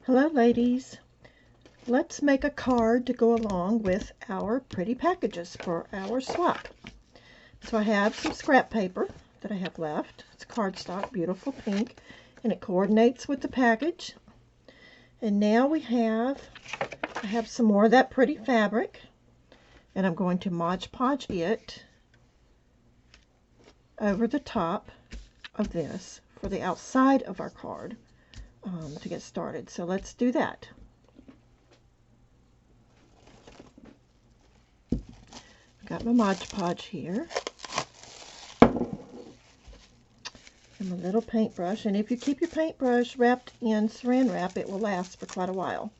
Hello ladies, let's make a card to go along with our pretty packages for our swap. So I have some scrap paper that I have left. It's cardstock, beautiful pink, and it coordinates with the package. And now I have some more of that pretty fabric, and I'm going to Mod Podge it over the top of this for the outside of our card to get started. So let's do that. Got my Mod Podge here and my little paintbrush, and if you keep your paintbrush wrapped in saran wrap, it will last for quite a while.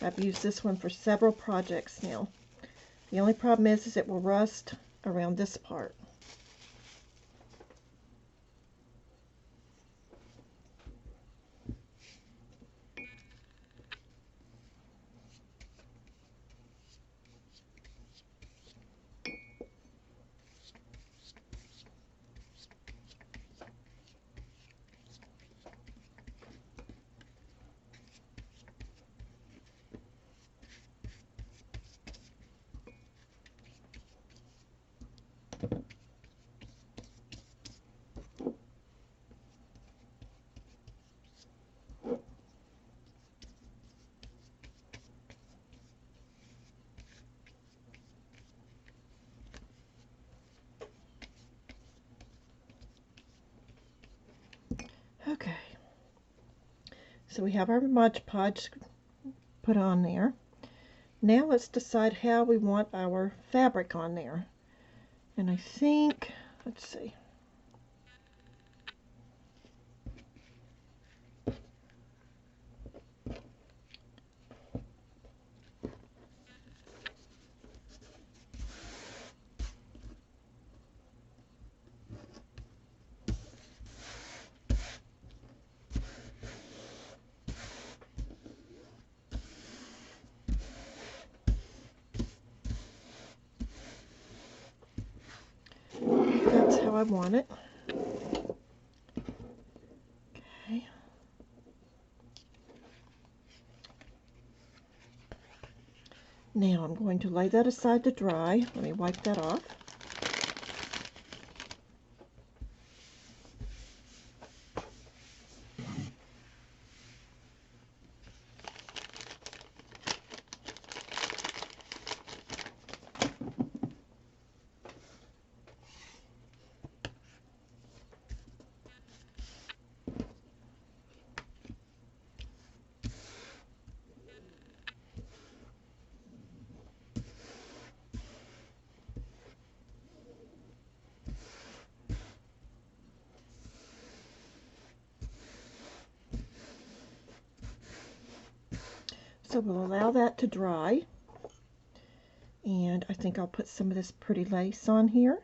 I've used this one for several projects now. The only problem is it will rust around this part. Okay, so we have our Mod Podge put on there. Now let's decide how we want our fabric on there. And I think, let's see. That's how I want it. Okay. Now I'm going to lay that aside to dry. Let me wipe that off. So we'll allow that to dry, and I think I'll put some of this pretty lace on here.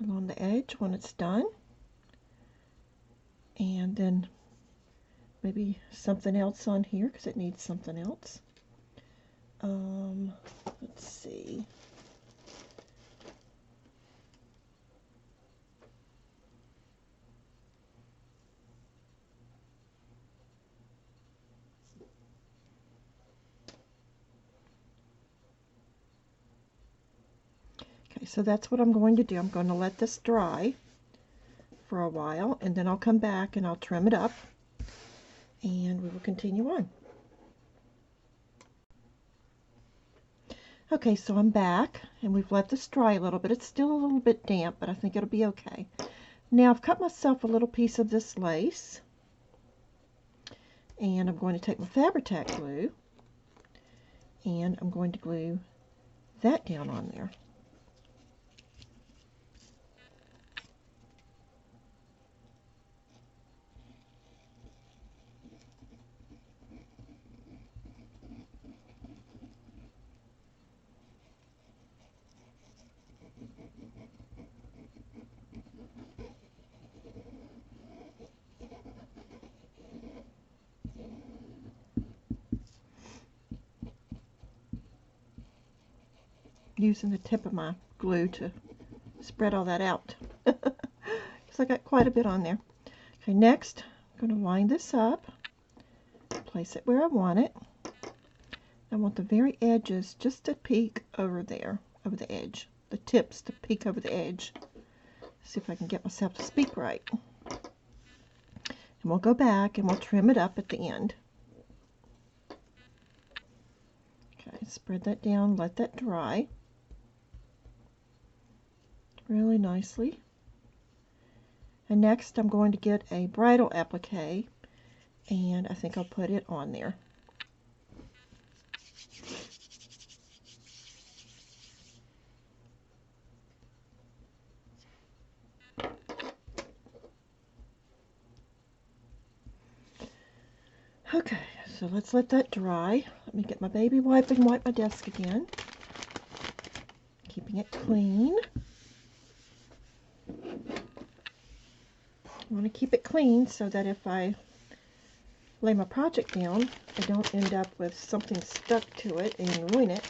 Along the edge when it's done, and then maybe something else on here because it needs something else. Let's see. Okay, so that's what I'm going to do. I'm going to let this dry for a while, and then I'll come back and I'll trim it up, and we will continue on. Okay, so I'm back, and we've let this dry a little bit. It's still a little bit damp, but I think it'll be okay. Now I've cut myself a little piece of this lace, and I'm going to take my Fabri-Tac glue, and I'm going to glue that down on there. Using the tip of my glue to spread all that out. because I got quite a bit on there. Okay, next I'm going to line this up, place it where I want it. I want the very edges just to peek over there, over the edge. The tips to peek over the edge. See if I can get myself to speak right. And we'll go back and we'll trim it up at the end. Okay, spread that down, let that dry really nicely. And next I'm going to get a bridle applique, and I think I'll put it on there. Okay, so let's let that dry. Let me get my baby wipe and wipe my desk again. Keeping it clean. I want to keep it clean so that if I lay my project down, I don't end up with something stuck to it and ruin it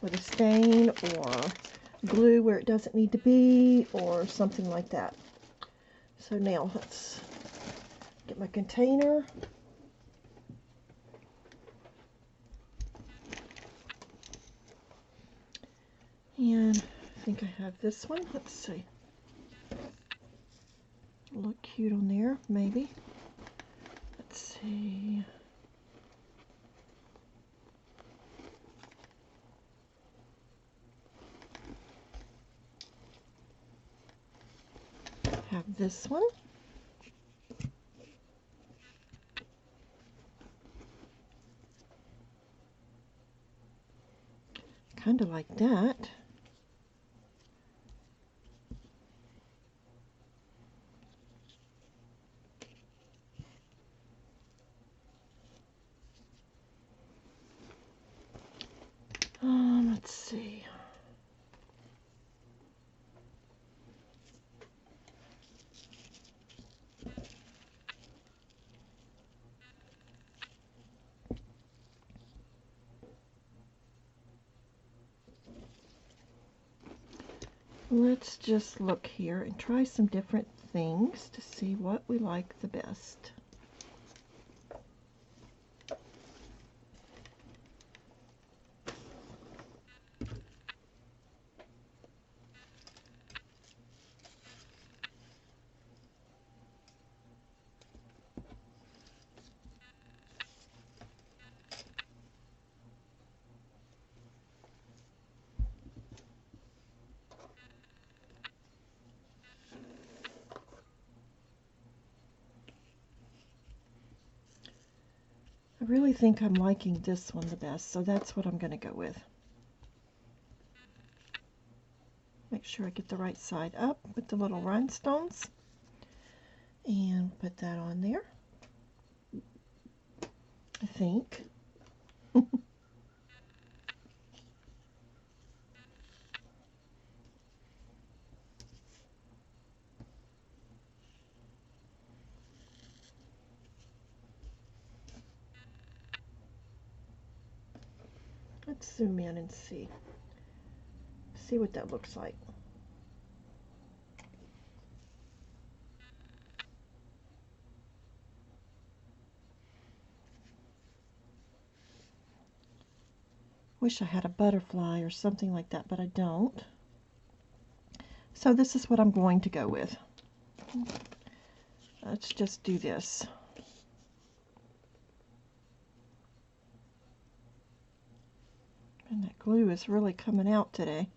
with a stain or glue where it doesn't need to be or something like that. So now let's get my container. And I think I have this one. Let's see. Look cute on there, maybe. Let's see. Have this one. Kind of like that. Let's see. Let's just look here and try some different things to see what we like the best. I really think I'm liking this one the best, so that's what I'm going to go with. Make sure I get the right side up with the little rhinestones. And put that on there, I think. Let's zoom in and see what that looks like. Wish I had a butterfly or something like that, but I don't. So this is what I'm going to go with. Let's just do this. And that glue is really coming out today.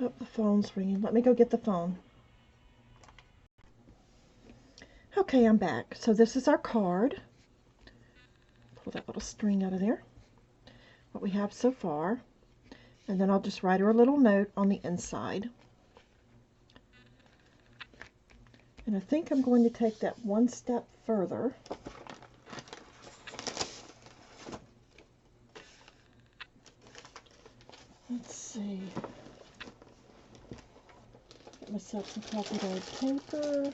Oh, the phone's ringing. Let me go get the phone. Okay, I'm back. So this is our card. Pull that little string out of there. What we have so far. And then I'll just write her a little note on the inside. And I think I'm going to take that one step further. Let's see. Get myself some coffee dyed paper.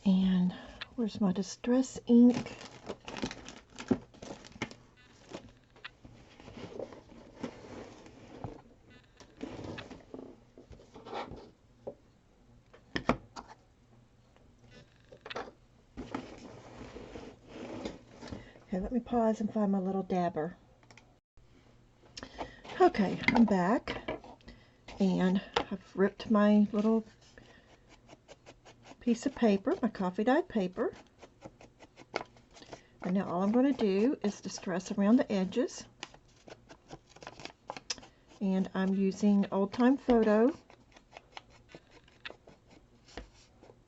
And where's my distress ink? Okay, let me pause and find my little dabber. Okay, I'm back, and I've ripped my little piece of paper, my coffee dyed paper, and now all I'm going to do is distress around the edges, and I'm using Old Time Photo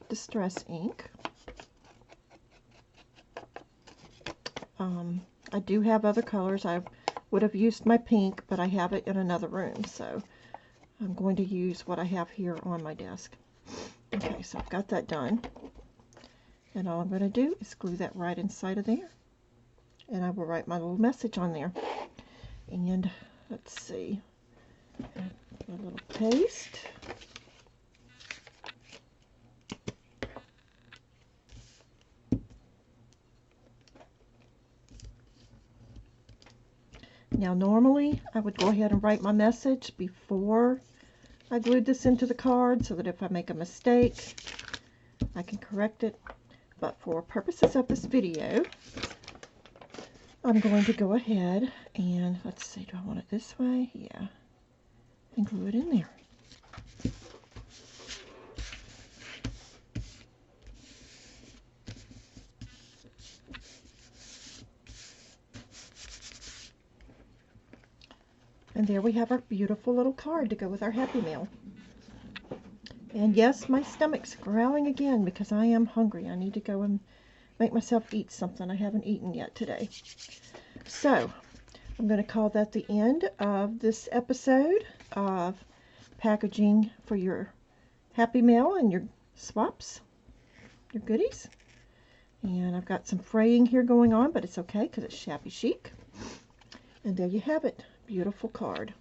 distress ink. I do have other colors. I would have used my pink, but I have it in another room, so I'm going to use what I have here on my desk. Okay, so I've got that done, and all I'm going to do is glue that right inside of there, and I will write my little message on there. And let's see, a little paste. Now normally I would go ahead and write my message before I glued this into the card so that if I make a mistake I can correct it, but for purposes of this video I'm going to go ahead and, let's see, do I want it this way? Yeah, and glue it in there. And there we have our beautiful little card to go with our Happy Meal. And yes, my stomach's growling again because I am hungry. I need to go and make myself eat something I haven't eaten yet today. So, I'm going to call that the end of this episode of packaging for your Happy Meal and your swaps, your goodies. And I've got some fraying here going on, but it's okay because it's shabby chic. And there you have it. Beautiful card.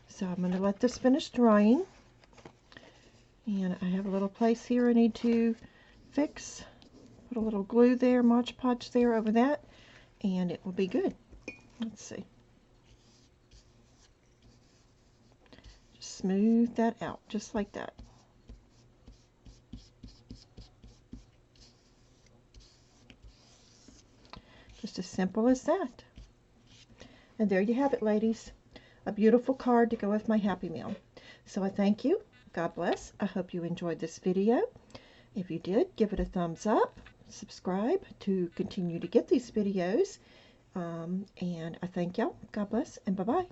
So I'm going to let this finish drying. And I have a little place here I need to fix. Put a little glue there, Mod Podge there over that, and it will be good. Let's see. Just smooth that out, just like that. Just as simple as that. And there you have it, ladies. A beautiful card to go with my Happy Meal. So I thank you. God bless. I hope you enjoyed this video. If you did, give it a thumbs up. Subscribe to continue to get these videos. And I thank y'all. God bless and bye-bye.